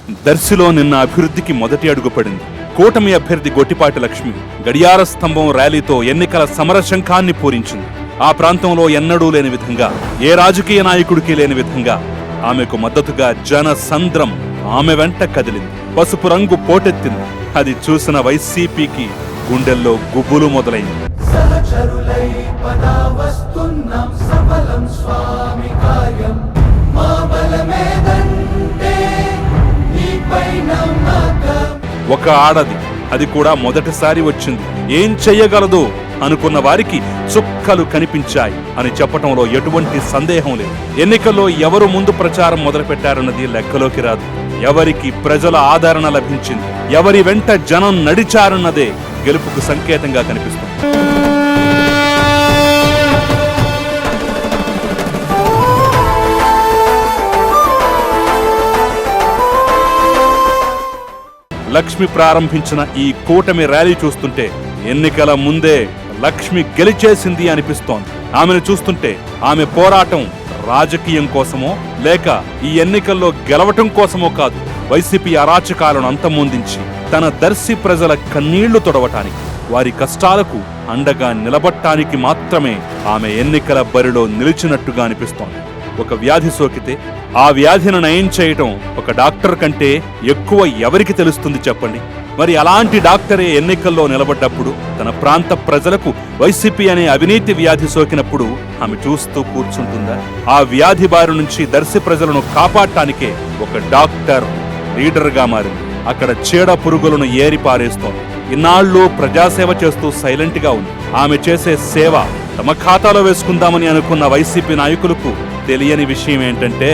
దర్శిలో నిన్న అభివృద్ధికి మొదటి అడుగు పడింది. కూటమి అభ్యర్థి గొట్టిపాటి లక్ష్మి గడియార స్తంభం ర్యాలీతో ఎన్నికల సమరశంఖాన్ని పూరించింది. ఆ ప్రాంతంలో ఎన్నడూ లేని విధంగా, ఏ రాజకీయ నాయకుడికి లేని విధంగా ఆమెకు మద్దతుగా జన సంద్రం ఆమె వెంట కదిలింది. పసుపు రంగు పోటెత్తింది. అది చూసిన వైసీపీకి గుండెల్లో గుబులు మొదలైంది. ఒక ఆడది, అది కూడా మొదటిసారి వచ్చింది. ఏం చెయ్యగలదు అనుకున్న వారికి చుక్కలు కనిపించాయి అని చెప్పటంలో ఎటువంటి సందేహం లేదు. ఎన్నికల్లో ఎవరు ముందు ప్రచారం మొదలుపెట్టారన్నది లెక్కలోకి రాదు. ఎవరికి ప్రజల ఆదరణ లభించింది, ఎవరి వెంట జనం నడిచారన్నదే గెలుపుకు సంకేతంగా కనిపిస్తుంది. లక్ష్మి ప్రారంభించిన ఈ కూటమి ర్యాలీ చూస్తుంటే ఎన్నికల ముందే లక్ష్మి గెలిచేసింది అనిపిస్తోంది. ఆమెను చూస్తుంటే ఆమె పోరాటం రాజకీయం కోసమో లేక ఈ ఎన్నికల్లో గెలవటం కోసమో కాదు, వైసీపీ అరాచకాలను అంతమొందించి తన దర్శి ప్రజల కన్నీళ్లు తొడవటానికి, వారి కష్టాలకు అండగా నిలబట్టానికి మాత్రమే ఆమె ఎన్నికల బరిలో నిలిచినట్టుగా అనిపిస్తోంది. ఒక వ్యాధి సోకితే ఆ వ్యాధిని నయం చేయటం ఒక డాక్టర్ కంటే ఎక్కువ ఎవరికి తెలుస్తుంది చెప్పండి? మరి అలాంటి డాక్టరే ఎన్నికల్లో నిలబడ్డప్పుడు తన ప్రాంత ప్రజలకు వైసీపీ అనే అవినీతి వ్యాధి సోకినప్పుడు ఆమె చూస్తూ కూర్చుంటుందా? ఆ వ్యాధి బారి నుంచి దర్శి ప్రజలను కాపాడటానికే ఒక డాక్టర్ లీడర్గా మారింది. అక్కడ చీడ పురుగులను ఏరి పారేస్తోంది. ఇన్నాళ్ళు ప్రజాసేవ చేస్తూ సైలెంట్ గా ఉంది. ఆమె చేసే సేవ తమ ఖాతాలో వేసుకుందామని అనుకున్న వైసీపీ నాయకులకు తెలియని విషయం ఏంటంటే,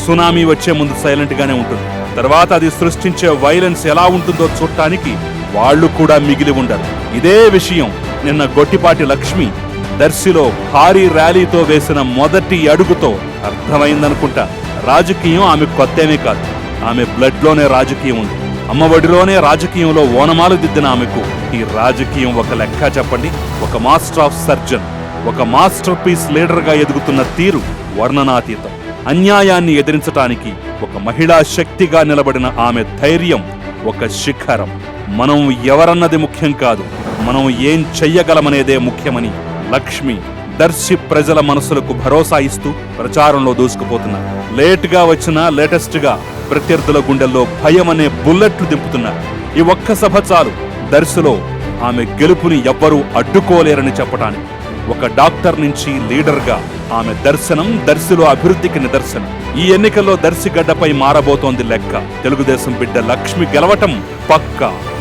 సునామీ వచ్చే ముందు సైలెంట్ గానే ఉంటుంది, తర్వాత అది సృష్టించే వైలెన్స్ ఎలా ఉంటుందో చూడటానికి వాళ్లు కూడా మిగిలి ఉండరు. ఇదే విషయం నిన్న గొట్టిపాటి లక్ష్మి దర్శిలో భారీ ర్యాలీతో వేసిన మొదటి అడుగుతో అర్థమైందనుకుంటా. రాజకీయం ఆమె కొత్తేమీ కాదు, ఆమె బ్లడ్లోనే రాజకీయం ఉంది. అమ్మఒడిలోనే రాజకీయంలో ఓనమాలు దిద్దిన ఆమెకు ఈ రాజకీయం ఒక లెక్క చెప్పండి. ఒక మాస్టర్ ఆఫ్ సర్జన్, ఒక మాస్టర్ పీస్ లీడర్గా ఎదుగుతున్న తీరు వర్ణనాతీతం. అన్యాయాన్ని ఎదిరించటానికి ఒక మహిళా శక్తిగా నిలబడిన ఆమె ధైర్యం ఒక శిఖరం. మనం ఎవరన్నది ముఖ్యం కాదు, మనం ఏం చెయ్యగలమనేదే ముఖ్యమని లక్ష్మి దర్శి ప్రజల మనసులకు భరోసా ఇస్తూ ప్రచారంలో దూసుకుపోతున్నారు. లేటుగా వచ్చినా లేటెస్ట్ గా ప్రత్యర్థుల గుండెల్లో భయం అనే బుల్లెట్లు దింపుతున్నారు. ఈ ఒక్క సభ చాలు దర్శిలో ఆమె గెలుపుని ఎవ్వరూ అడ్డుకోలేరని చెప్పటానికి. ఒక డాక్టర్ నుంచి లీడర్గా ఆమె దర్శనం దర్శిలో అభివృద్ధికి నిదర్శనం. ఈ ఎన్నికల్లో దర్శి గడ్డపై మారబోతోంది లెక్క. తెలుగుదేశం బిడ్డ లక్ష్మి గెలవటం పక్కా.